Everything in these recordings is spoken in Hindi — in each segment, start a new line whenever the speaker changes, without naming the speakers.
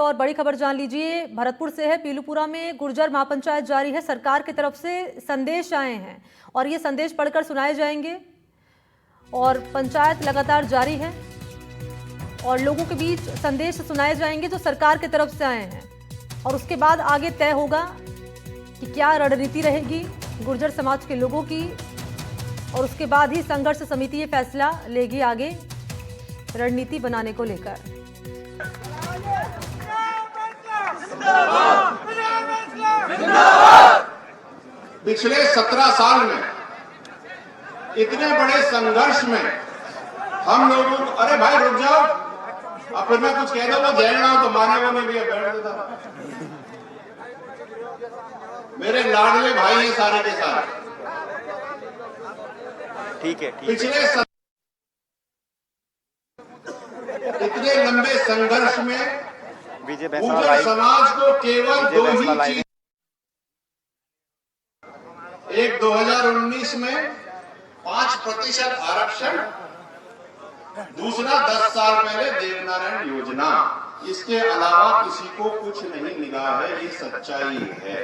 और बड़ी खबर जान लीजिए, भरतपुर से है। पीलूपुरा में गुर्जर महापंचायत जारी है। सरकार की तरफ से संदेश आए हैं और ये संदेश पढ़कर सुनाए जाएंगे और पंचायत लगातार जारी है और लोगों के बीच संदेश सुनाए जाएंगे जो सरकार की तरफ से आए हैं और उसके बाद आगे तय होगा कि क्या रणनीति रहेगी गुर्जर समाज के लोगों की और उसके बाद ही संघर्ष समिति ये फैसला लेगी आगे रणनीति बनाने को लेकर।
पिछले 17 साल में इतने बड़े संघर्ष में हम लोगों को, अरे भाई रुक जाओ, अब फिर मैं कुछ कह दूं वो जैन ना तो माने वो में भी बैठ देता। मेरे लाडले भाई हैं सारे के सारे।
ठीक है।
पिछले इतने लंबे संघर्ष में गुर्जर समाज को केवल दो ही चीज, एक 2019 में 5% आरक्षण, दूसरा 10 साल पहले देवनारायण योजना। इसके अलावा किसी को कुछ नहीं मिला है, ये सच्चाई है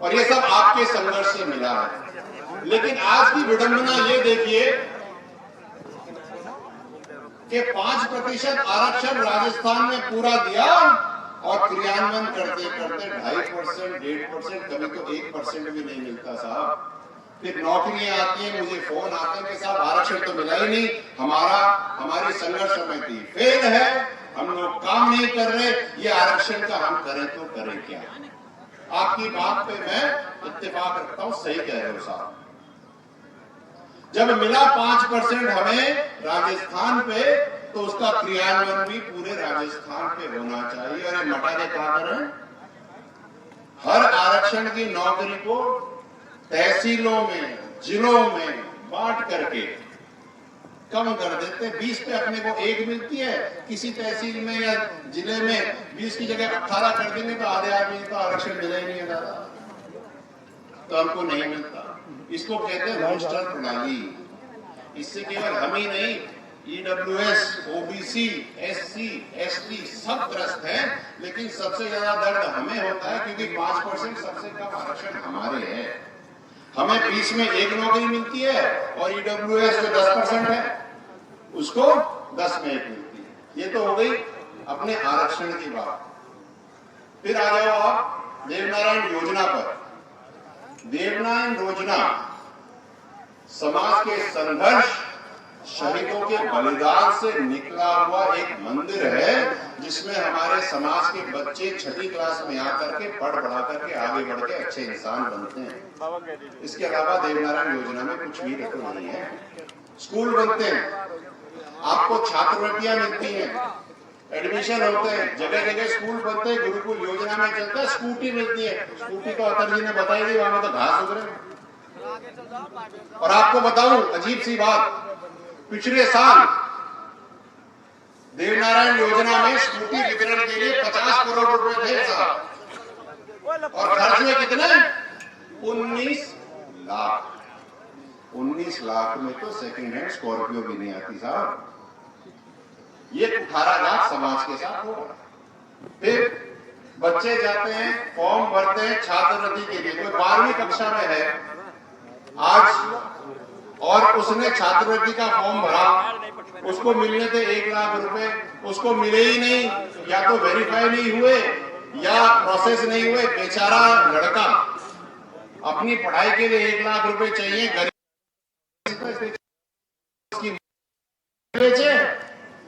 और ये सब आपके संघर्ष से मिला है। लेकिन आज की विडंबना ये देखिए कि 5% आरक्षण राजस्थान में पूरा दिया और क्रियान्वयन करते करते 2.5%, 1.5%, कभी तो 1% भी नहीं मिलता साहब। फिर नौकरियां आती हैं, मुझे फोन आते हैं कि साहब आरक्षण तो मिला ही नहीं, हमारी संघर्ष समिति फेल है, हम लोग काम नहीं कर रहे, ये आरक्षण का हम करें तो करें क्या। आपकी बात पे मैं इत्तेफाक रखता हूं, सही कह रहे हो साहब। जब मिला 5% हमें राजस्थान पे, तो उसका क्रियान्वयन भी पूरे राजस्थान पे होना चाहिए। और मटा के क्या करें, हर आरक्षण की नौकरी को तहसीलों में, जिलों में बांट करके कम कर देते। 20 पे अपने को 1 मिलती है, किसी तहसील में या जिले में 20 की जगह 18 कर देंगे तो आधे आदमी तो आरक्षण मिला ही नहीं है दादा, तो हमको नहीं मिलता। इसको कहते हैं रोस्टर प्रणाली। इससे केवल हम ही नहीं, EWS, OBC, SC, ST सब ग्रस्त हैं, लेकिन सबसे ज्यादा दर्द हमें होता है क्योंकि 5% सबसे कम आरक्षण हमारे हैं। हमें 20 में 1 नौकरी मिलती है और EWS जो 10% है उसको 10 में 1 मिलती है। ये तो हो गई अपने आरक्षण की बात। फिर आ जाओ आप देवनारायण योजना पर। देवनारायण योजना समाज के संघर्ष, शहीदों के बलिदान से निकला हुआ एक मंदिर है जिसमें हमारे समाज के बच्चे 6ठी क्लास में आकर के पढ़ बढ़ा करके आगे बढ़ के अच्छे इंसान बनते हैं। इसके अलावा देवनारायण योजना में कुछ भी तो नहीं है। स्कूल बनते हैं, आपको छात्रवृत्तियां मिलती हैं, एडमिशन होते हैं, जगह जगह स्कूल बनते हैं, गुरुकुल योजना में चलता है, स्कूटी मिलती है। स्कूटी तो अटल जी ने बताई थी, वहां तो घास उगरे। और आपको बताऊं अजीब सी बात, पिछले साल देवनारायण योजना में स्कूटी वितरण के लिए 50 करोड़ रुपए थे साहब और खर्च हुए कितने? 19 लाख। 19 लाख में तो सेकंड हैंड स्कॉर्पियो भी नहीं आती साहब। ये 18 लाख समाज के साथ होगा। फिर बच्चे जाते हैं, फॉर्म भरते हैं छात्रवृत्ति के लिए। कोई 12वीं कक्षा में है आज और उसने छात्रवृत्ति का फॉर्म भरा, उसको मिलने थे 1 लाख रुपए, उसको मिले ही नहीं, या तो वेरीफाई नहीं हुए या प्रोसेस नहीं हुए। बेचारा लड़का अपनी पढ़ाई के लिए 1 लाख रुपए चाहिए, गरीब बेचे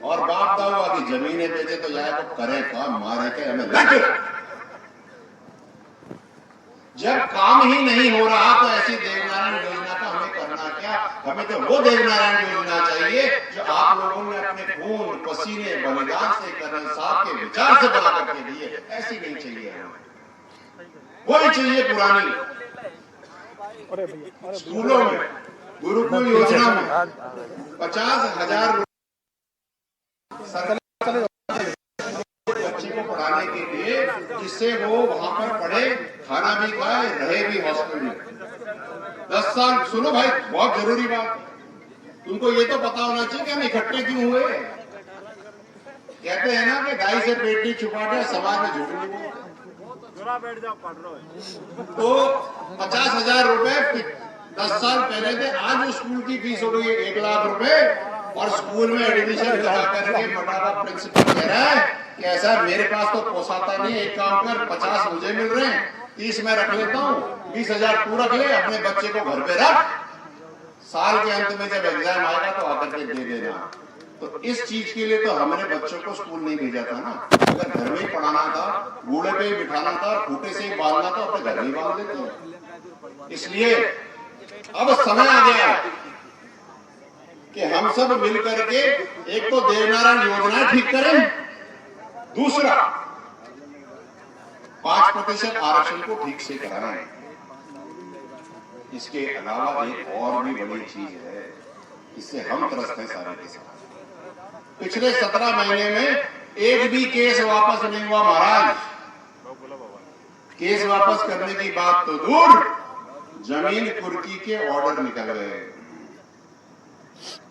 और बाप दाऊ की जमीनें बेचे, तो जाए तो करे काम, मारे के हमें लगे। जब काम ही नहीं हो रहा तो ऐसी देवनारायण योजना का हमें करना क्या। हमें तो वो देवनारायण योजना चाहिए जो आप लोगों ने अपने खून पसीने बलिदान से कर्नल साहब के विचार से बना करके दिए। ऐसी नहीं चाहिए हमें, वही चाहिए पुरानी। स्कूलों में गुरुकुल योजना में 50,000 बच्चे को पढ़ाने के लिए, जिससे वो वहां पर पढ़े, खाना भी खाए, रहे भी हॉस्टल में 10 साल। सुनो भाई, बहुत जरूरी बात, तुमको ये तो पता होना चाहिए कि हम इकट्ठे क्यों हुए। कहते हैं ना कि दाई से पेट नहीं छुपाते, समाज में झूठ नहीं बोलते। तो 50,000 रुपए 10 साल पहले थे, आज उस स्कूल की फीस हो गई है 1 लाख रुपए। और स्कूल में एडमिशन लगा करके बड़ा प्रिंसिपल कह रहा है कि ऐसा मेरे पास तो पोसाता नहीं, एक काम कर 50 मुझे मिल रहे हैं, 30 मैं रख लेता हूँ, 20,000 तू रख ले, अपने बच्चे को घर पे रख, साल के अंत में जब एग्जाम आएगा तो आकर के दे देना। तो इस चीज के लिए तो हमने बच्चों को स्कूल नहीं भेजा था ना, अगर घर में ही पढ़ाना था, बूढ़े पे ही बिठाना था, खूटे से ही बांधना था, अपने घर में ही बांध देते। इसलिए अब समय आ गया कि हम सब मिल करके एक तो देवनारायण योजना ठीक करें, दूसरा 5% आरक्षण को ठीक से कराएं। इसके अलावा एक और भी बड़ी चीज है, इससे हम त्रस्त हैं सारे के सारे। पिछले 17 महीने में एक भी केस वापस नहीं हुआ महाराज। केस वापस करने की बात तो दूर, जमीन कुर्की के ऑर्डर निकल गए।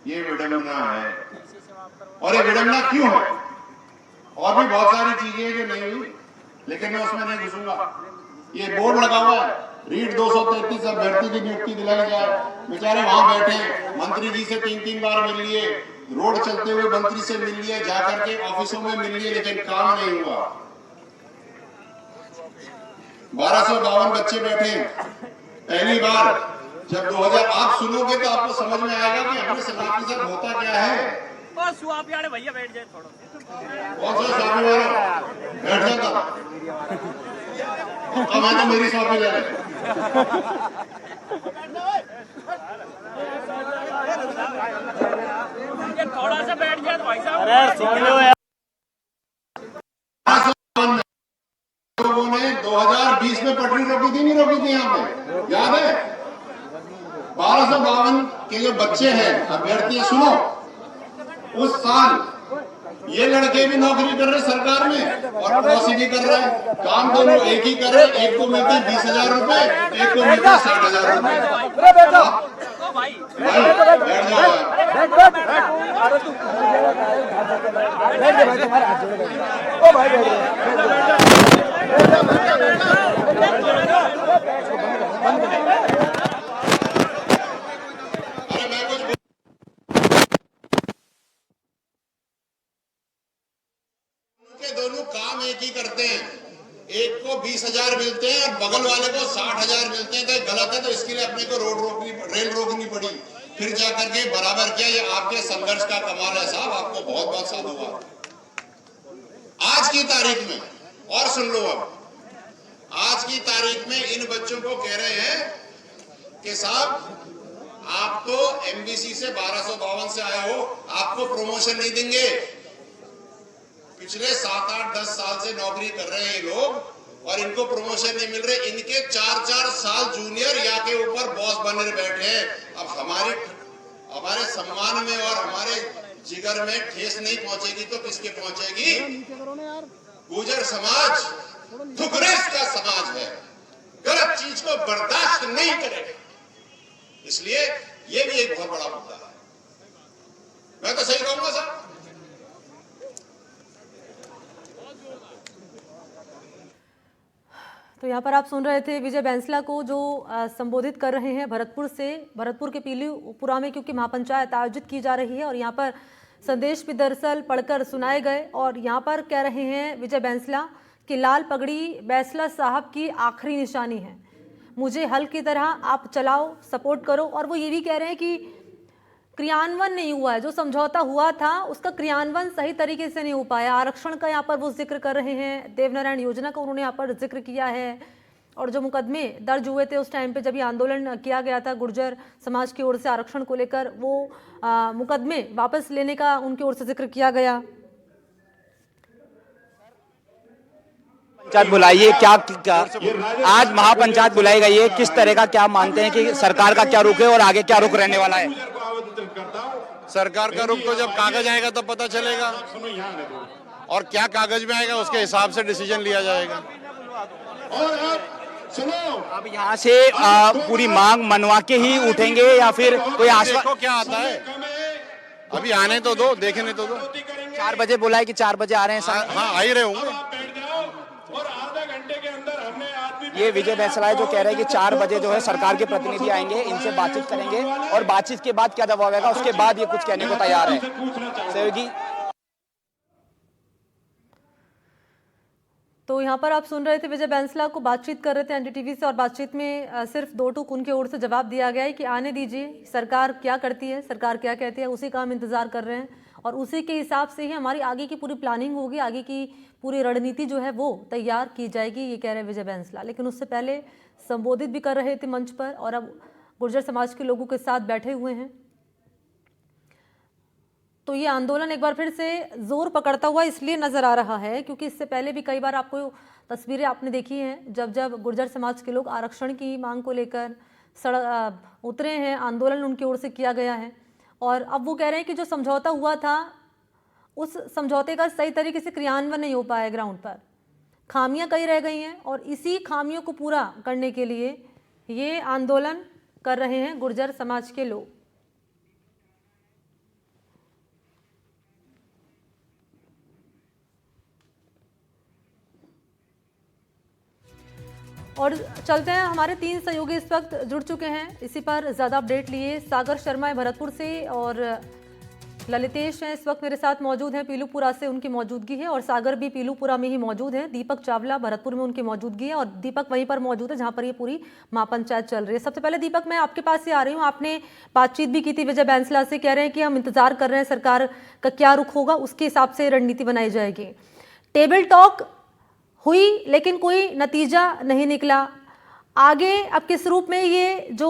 ये विडंबना है। और ये विडंबना क्यों है? और भी बहुत सारी चीजें हैं जो नहीं हुई, लेकिन मैं उसमें नहीं घुसूंगा। ये बोर्ड लगा हुआ है, रीट 233 अभ्यर्थी की नियुक्ति दिलाई जाए। बेचारे वहां बैठे, मंत्री जी से 3-3 बार मिल लिए, रोड चलते हुए मंत्री से मिल लिए, जाकर के ऑफिसों में मिल लिए, लेकिन काम नहीं हुआ। 1252 बच्चे बैठे। पहली बार जब 2000 आप सुनोगे तो आपको समझ में आएगा कि हमारे समाज के साथ होता क्या है।
भैया बैठ जाए थोड़ा।
कौन सा स्वामी वाला बैठ जाता, अब मैं तो मेरी स्वामी ले रहे।
थोड़ा सा बैठ जाए भाई साहब। अरे सुन लो यार।
लोगों ने 2020 में पटरी रोकी थी, नहीं रोकी थी? यहाँ पे याद है? 1252 के जो बच्चे हैं अभ्यर्थी, सुनो, उस साल ये लड़के भी नौकरी कर रहे सरकार में और पड़ोसी भी कर रहे हैं। काम दोनों एक ही कर रहे। एक को मिलते 20,000 रुपए, एक को मिलते 60,000 रुपए। बैठ जाओ, दोनों काम एक ही करते हैं। एक को 20,000 मिलते हैं और बगल वाले को 60,000 मिलते हैं। तो गलत है, तो इसके लिए अपने को रेल रोकनी पड़ी, फिर जाकर के बराबर किया। ये आपके संघर्ष का कमाल है साहब, आपको बहुत बहुत साधुवाद। आज की तारीख में, और सुन लो, अब आज की तारीख में इन बच्चों को कह रहे हैं कि साहब आप तो एमबीसी से 1252 से आए हो, आपको प्रमोशन नहीं देंगे। पिछले 7-8-10 साल से नौकरी कर रहे हैं ये लोग और इनको प्रमोशन नहीं मिल रहे। इनके 4-4 साल जूनियर या के ऊपर बॉस बने बैठे हैं। अब हमारे सम्मान में और हमारे जिगर में ठेस नहीं पहुंचेगी तो किसके पहुंचेगी? गुर्जर समाज थुकरेस का समाज है, गलत चीज को बर्दाश्त नहीं करेगा। इसलिए ये भी एक बहुत बड़ा मुद्दा है। मैं तो सही कहूंगा साहब।
तो यहाँ पर आप सुन रहे थे विजय बैंसला को, जो संबोधित कर रहे हैं भरतपुर के पीलूपुरा में, क्योंकि महापंचायत आयोजित की जा रही है और यहाँ पर संदेश भी दरअसल पढ़कर सुनाए गए। और यहाँ पर कह रहे हैं विजय बैंसला कि लाल पगड़ी बैंसला साहब की आखिरी निशानी है, मुझे हल की तरह आप चलाओ, सपोर्ट करो। और वो ये भी कह रहे हैं कि क्रियान्वयन नहीं हुआ है, जो समझौता हुआ था उसका क्रियान्वयन सही तरीके से नहीं हो पाया। आरक्षण का यहाँ पर वो जिक्र कर रहे हैं, देवनारायण योजना का उन्होंने यहाँ पर जिक्र किया है। और जो मुकदमे दर्ज हुए थे उस टाइम पे जब ये आंदोलन किया गया था गुर्जर समाज की ओर से आरक्षण को लेकर, वो मुकदमे वापस लेने का उनकी ओर से जिक्र किया गया।
पंचायत बुलाइए, क्या आज महापंचायत बुलाई गई है, किस तरह का क्या मानते हैं कि सरकार का क्या रुख है और आगे क्या रुख रहने वाला है?
सरकार का रुख तो जब कागज आएगा तो पता चलेगा, और क्या कागज में आएगा उसके हिसाब से डिसीजन लिया जाएगा।
और सुनो,
अब यहाँ से पूरी मांग मनवा के ही उठेंगे या फिर कोई
देखो क्या आता है, अभी आने तो दो, देखने तो दो।
4 बजे बोला है कि 4 बजे आ रहे हैं सर।
हाँ आ ही रहे होंगे।
और आधा घंटे के अंदर हमने आदमी
ये विजय बैंसला जो कह रहे हैं कि 4 बजे जो है सरकार के प्रतिनिधि आएंगे, इनसे बातचीत करेंगे और बातचीत के बाद क्या जवाब आएगा उसके बाद ये कुछ कहने को तैयार है। सहयोगी,
तो यहाँ पर आप सुन रहे थे विजय बैंसला को बातचीत कर रहे थे एनडीटीवी से, और बातचीत में सिर्फ 2 टूक उनके ओर से जवाब दिया गया है कि आने दीजिए, सरकार क्या करती है, सरकार क्या कहती है, उसी का हम इंतजार कर रहे हैं और उसी के हिसाब से ही हमारी आगे की पूरी प्लानिंग होगी, आगे की पूरी रणनीति जो है वो तैयार की जाएगी, ये कह रहे हैं विजय बैंसला। लेकिन उससे पहले संबोधित भी कर रहे थे मंच पर और अब गुर्जर समाज के लोगों के साथ बैठे हुए हैं। तो ये आंदोलन एक बार फिर से जोर पकड़ता हुआ इसलिए नजर आ रहा है क्योंकि इससे पहले भी कई बार आपको तस्वीरें आपने देखी हैं जब गुर्जर समाज के लोग आरक्षण की मांग को लेकर सड़क उतरे हैं, आंदोलन उनकी ओर से किया गया है और अब वो कह रहे हैं कि जो समझौता हुआ था उस समझौते का सही तरीके से क्रियान्वयन नहीं हो पाया, ग्राउंड पर खामियां कई रह गई हैं और इसी खामियों को पूरा करने के लिए ये आंदोलन कर रहे हैं गुर्जर समाज के लोग। और चलते हैं, हमारे 3 सहयोगी इस वक्त जुड़ चुके हैं इसी पर ज़्यादा अपडेट लिए। सागर शर्मा है भरतपुर से और ललितेश हैं इस वक्त मेरे साथ मौजूद हैं, पीलूपुरा से उनकी मौजूदगी है और सागर भी पीलूपुरा में ही मौजूद है। दीपक चावला भरतपुर में उनकी मौजूदगी है और दीपक वहीं पर मौजूद है जहां पर ये पूरी महापंचायत चल रही है। सबसे पहले दीपक मैं आपके पास से आ रही हूँ, आपने बातचीत भी की थी विजय बैंसला से, कह रहे हैं कि हम इंतजार कर रहे हैं सरकार का क्या रुख होगा, उसके हिसाब से रणनीति बनाई जाएगी। टेबल टॉक हुई लेकिन कोई नतीजा नहीं निकला। आगे अब किस रूप में ये जो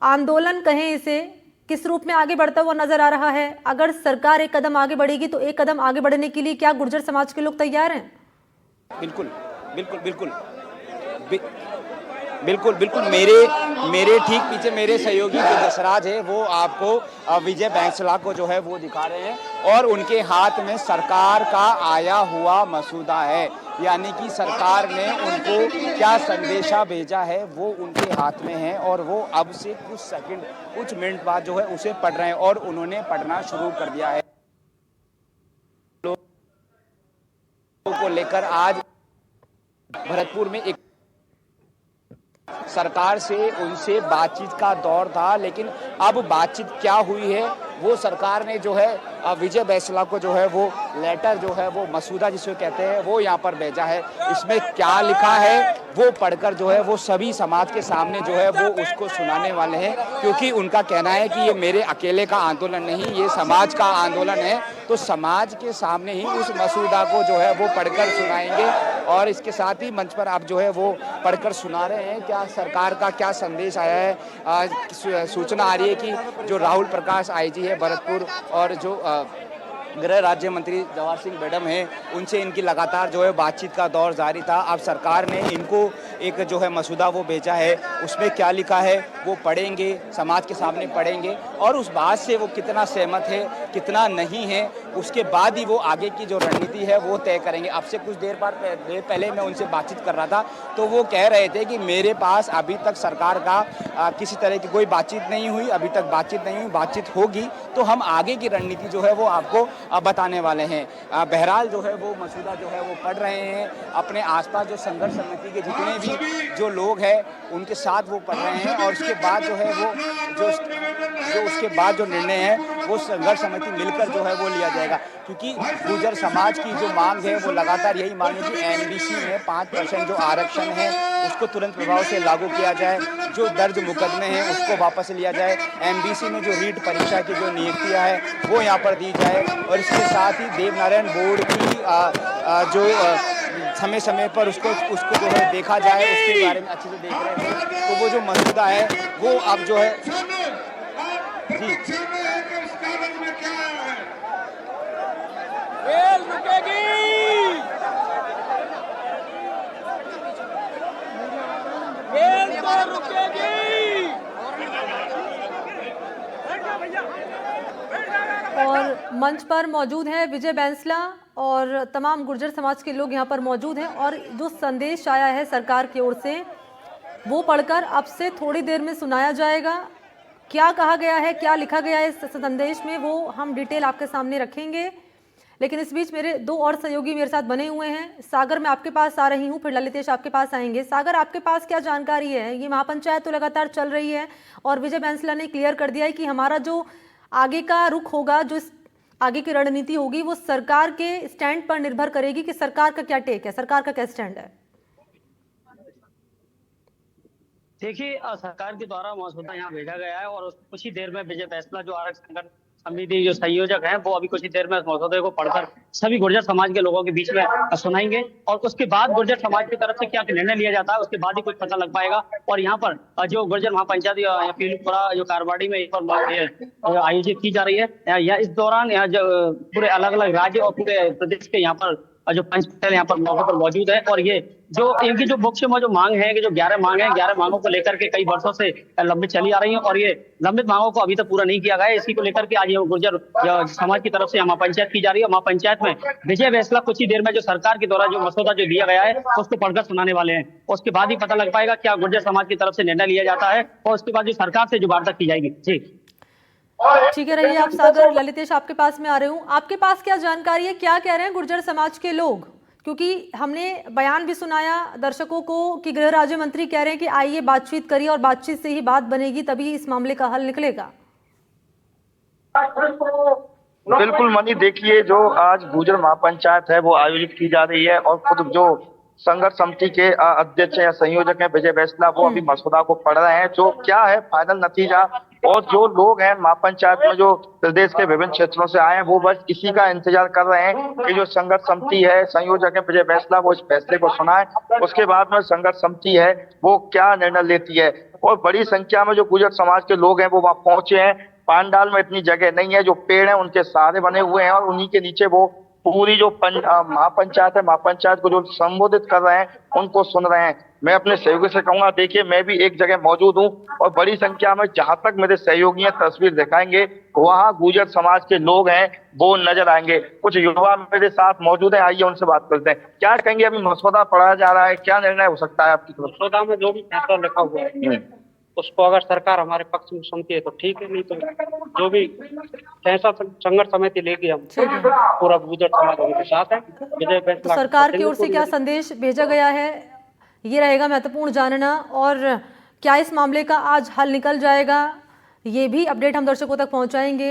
आंदोलन कहें इसे, किस रूप में आगे बढ़ता हुआ नजर आ रहा है? अगर सरकार एक कदम आगे बढ़ेगी तो एक कदम आगे बढ़ने के लिए क्या गुर्जर समाज के लोग तैयार हैं?
बिल्कुल बिल्कुल बिल्कुल बिल्कुल बिल्कुल मेरे ठीक पीछे मेरे सहयोगी जो दशराज है वो आपको विजय बैंसला को जो है वो दिखा रहे हैं और उनके हाथ में सरकार का आया हुआ मसूदा है, यानी कि सरकार ने उनको क्या संदेशा भेजा है वो उनके हाथ में है और वो अब से कुछ मिनट बाद जो है उसे पढ़ रहे हैं और उन्होंने पढ़ना शुरू कर दिया है। लोगों को लेकर आज भरतपुर में एक सरकार से उनसे बातचीत का दौर था, लेकिन अब बातचीत क्या हुई है वो सरकार ने जो है विजय बैंसला को जो है वो लेटर जो है वो मसूदा जिसे कहते हैं वो यहाँ पर भेजा है। इसमें क्या लिखा है वो पढ़कर जो है वो सभी समाज के सामने जो है वो उसको सुनाने वाले हैं, क्योंकि उनका कहना है कि ये मेरे अकेले का आंदोलन नहीं, ये समाज का आंदोलन है। तो समाज के सामने ही उस मसूदा को जो है वो पढ़कर सुनाएंगे और इसके साथ ही मंच पर आप जो है वो पढ़कर सुना रहे हैं क्या सरकार का क्या संदेश आया है। सूचना आ रही है कि जो राहुल प्रकाश आईजी है भरतपुर और जो गृह राज्य मंत्री जवाहर सिंह मैडम हैं उनसे इनकी लगातार जो है बातचीत का दौर जारी था। अब सरकार ने इनको एक जो है मसूदा वो भेजा है, उसमें क्या लिखा है वो पढ़ेंगे, समाज के सामने पढ़ेंगे और उस बात से वो कितना सहमत है कितना नहीं है उसके बाद ही वो आगे की जो रणनीति है वो तय करेंगे। अब से कुछ देर पहले मैं उनसे बातचीत कर रहा था तो वो कह रहे थे कि मेरे पास अभी तक सरकार का किसी तरह की कोई बातचीत नहीं हुई, अभी तक बातचीत नहीं हुई, बातचीत होगी तो हम आगे की रणनीति जो है वो आपको बताने वाले हैं। बहरहाल जो है वो मसूदा जो है वो पढ़ रहे हैं, अपने आसपास जो संघर्ष समिति के जितने भी जो लोग हैं उनके साथ वो पढ़ रहे हैं और उसके बाद जो है वो जो उसके बाद जो निर्णय है वो संघर्ष समिति मिलकर जो है वो लिया जाएगा, क्योंकि गुर्जर समाज की जो मांग है वो लगातार यही मांग है कि एमबीसी में 5% जो आरक्षण है उसको तुरंत प्रभाव से लागू किया जाए, जो दर्ज मुकदमे हैं उसको वापस लिया जाए, एमबीसी में जो रीट परीक्षा की जो नियुक्तियां है वो यहाँ पर दी जाए और इसके साथ ही देवनारायण बोर्ड की जो समय समय पर उसको जो है देखा जाए, उसके बारे में अच्छे से देख रहे हैं। तो वो जो मसूदा है वो अब जो है जी
और मंच पर मौजूद है विजय बैंसला और तमाम गुर्जर समाज के लोग यहाँ पर मौजूद हैं और जो संदेश आया है सरकार की ओर से वो पढ़कर अब से थोड़ी देर में सुनाया जाएगा। क्या कहा गया है, क्या लिखा गया है इस संदेश में वो हम डिटेल आपके सामने रखेंगे। लेकिन इस बीच मेरे दो और सहयोगी मेरे साथ बने हुए हैं। सागर, मैं आपके पास आ रही हूँ, फिर ललितेश आपके पास आएंगे। सागर, आपके पास क्या जानकारी है? ये महापंचायत तो लगातार चल रही है और विजय बैंसला ने क्लियर कर दिया है कि हमारा जो आगे का रुख होगा, जो आगे की रणनीति होगी, वो सरकार के स्टैंड पर निर्भर करेगी कि सरकार का क्या टेक है, सरकार का क्या स्टैंड है।
देखिए, सरकार के द्वारा मसौदा यहाँ भेजा गया है और कुछ ही देर में विजय बैंसला जो आरक्षण समिति जो संयोजक हैं, वो अभी कुछ ही देर में मसौदे को पढ़कर सभी गुर्जर समाज के लोगों के बीच में सुनाएंगे और उसके बाद गुर्जर समाज की तरफ से क्या निर्णय लिया जाता है उसके बाद ही कुछ पता लग पाएगा। और यहाँ पर जो गुर्जर महापंचायत पीलूपुरा जो कारवाड़ी में आयोजित की जा रही है, या इस दौरान यहाँ पूरे अलग अलग राज्य और पूरे प्रदेश के यहाँ पर जो पंच यहाँ पर मौके पर मौजूद है। और ये जो इनकी जो मुख्य जो मांग है कि जो 11 मांग है, 11 मांगों को लेकर के कई वर्षों से लंबित चली आ रही है और ये लंबित मांगों को अभी तक पूरा नहीं किया गया है। इसी को लेकर के आज ये गुर्जर समाज की तरफ से महापंचायत की जा रही है। महापंचायत में विजय बैंसला कुछ ही देर में जो सरकार के द्वारा जो मसौदा जो दिया गया है उसको पढ़कर सुनाने वाले हैं। उसके बाद ही पता लग पाएगा क्या गुर्जर समाज की तरफ से निर्णय लिया जाता है और उसके बाद जो सरकार से जो वार्ता की जाएगी। जी
ठीक है, रहिए आप सागर। ललितेश, आपके पास में आ रहे हूँ, आपके पास क्या जानकारी है, क्या कह रहे हैं गुर्जर समाज के लोग? क्योंकि हमने बयान भी सुनाया दर्शकों को कि गृह राज्य मंत्री कह रहे हैं कि आइए बातचीत करिए और बातचीत से ही बात बनेगी, तभी इस मामले का हल निकलेगा।
बिल्कुल मनी, देखिए जो आज गुर्जर महापंचायत है वो आयोजित की जा रही है और खुद जो संघर्ष समिति के अध्यक्ष या संयोजक हैं विजय बैंसला, वो अभी मसौदा को पढ़ रहे हैं। जो क्या है फाइनल नतीजा, और जो लोग हैं महापंचायत में जो प्रदेश के विभिन्न क्षेत्रों से आए हैं वो बस इसी का इंतजार कर रहे हैं कि जो संघर्ष समिति है, संयोजक है विजय बैंसला, वो इस फैसले को सुनाए। उसके बाद में संघर्ष समिति है वो क्या निर्णय लेती है। और बड़ी संख्या में जो गुर्जर समाज के लोग हैं वो वहां पहुंचे हैं। पांडाल में इतनी जगह नहीं है, जो पेड़ है उनके सहारे बने हुए हैं और उन्हीं के नीचे वो पूरी जो महापंचायत है, महापंचायत को जो संबोधित कर रहे हैं उनको सुन रहे हैं। मैं अपने सहयोगी से कहूंगा, देखिए मैं भी एक जगह मौजूद हूं और बड़ी संख्या में जहां तक मेरे सहयोगी तस्वीर दिखाएंगे वहां गुर्जर समाज के लोग हैं वो नजर आएंगे। कुछ युवा मेरे साथ मौजूद है, आइए उनसे बात करते हैं। क्या कहेंगे, अभी मसौदा पढ़ाया जा रहा है, क्या निर्णय हो सकता है आपकी तरफ?
मसौदा में जो भी फैसला लिखा हुआ है उसको अगर सरकार हमारे पक्ष में सुनती है तो ठीक है, नहीं तो जो भी फैसला संघर्ष समिति लेगी हम पूरा गुर्जर समाज उनके साथ है। विजय बैंसला,
तो सरकार की ओर से क्या संदेश भेजा गया है, ये रहेगा महत्वपूर्ण जानना। और क्या इस मामले का आज हल निकल जाएगा, ये भी अपडेट हम दर्शकों तक पहुंचाएंगे।